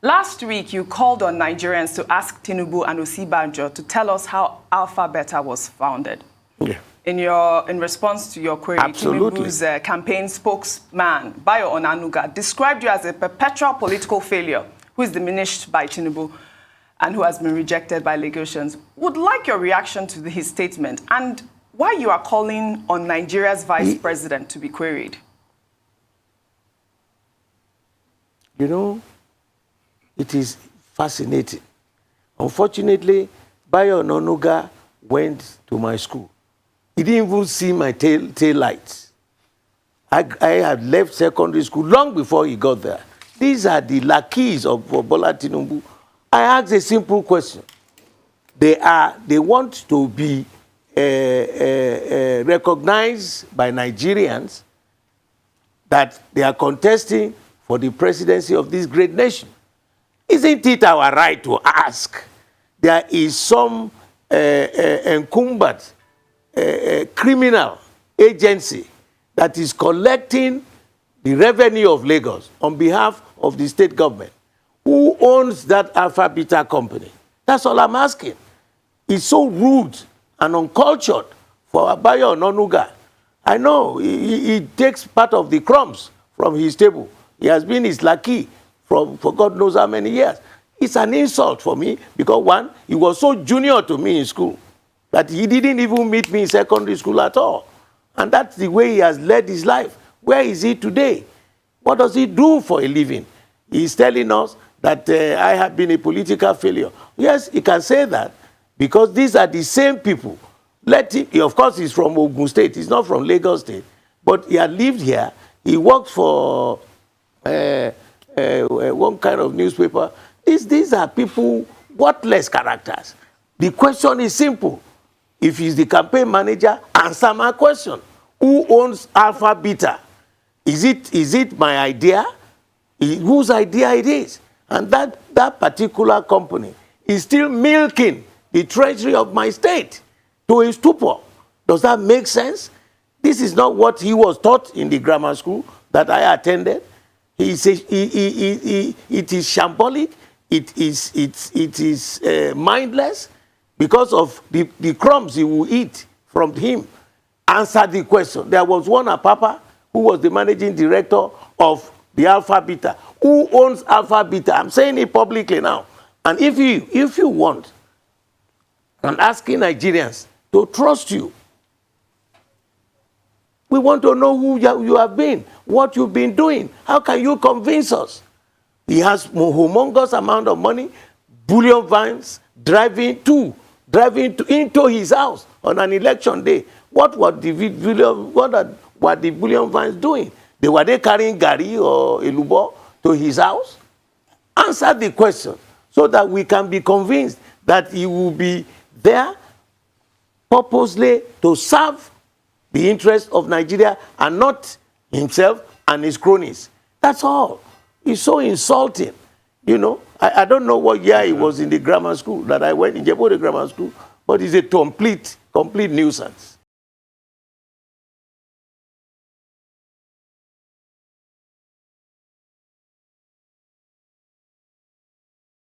Last week, you called on Nigerians to ask Tinubu and Osibanjo to tell us how Alpha Beta was founded. Yeah. In response to your query, Absolutely. Tinubu's campaign spokesman, Bayo Onanuga, described you as a perpetual political failure who is diminished by Tinubu and who has been rejected by Lagosians. Would like your reaction to his statement and why you are calling on Nigeria's vice president to be queried. You know, it is fascinating. Unfortunately, Bayo Onanuga went to my school. He didn't even see my tail lights. I had left secondary school long before he got there. These are the lackeys of Bola Tinubu. I asked a simple question. They want to be recognized by Nigerians that they are contesting for the presidency of this great nation. Isn't it our right to ask? There is some incumbent criminal agency that is collecting the revenue of Lagos on behalf of the state government. Who owns that Alpha Beta company? That's all I'm asking. It's so rude and uncultured for Bayo Onanuga. I know he takes part of the crumbs from his table. He has been his lackey for God knows how many years. It's an insult for me because, one, he was so junior to me in school that he didn't even meet me in secondary school at all. And that's the way he has led his life. Where is he today? What does he do for a living? He's telling us that I have been a political failure. Yes, he can say that because these are the same people. Of course, he's from Ogun State. He's not from Lagos State. But he had lived here. He worked for one kind of newspaper. These are people, worthless characters. The question is simple. If he's the campaign manager, answer my question. Who owns Alpha Beta? Is it my idea? Whose idea it is? And that particular company is still milking the treasury of my state to a stupor. Does that make sense? This is not what he was taught in the grammar school that I attended. It is shambolic. It is mindless because of the crumbs he will eat from him. Answer the question. There was one Apapa who was the managing director of the Alpha Beta. Who owns Alpha Beta? I'm saying it publicly now. And if you want, I'm asking Nigerians to trust you. We want to know who you have been, what you've been doing. How can you convince us? He has a humongous amount of money, bullion vans, driving into his house on an election day. What were the bullion vans doing? Were they carrying Gari or Elubo to his house? Answer the question so that we can be convinced that he will be there purposely to serve the interests of Nigeria and not himself and his cronies. That's all. It's so insulting. You know, I don't know what year he was in the grammar school that I went in Bode Grammar School, but it's a complete nuisance.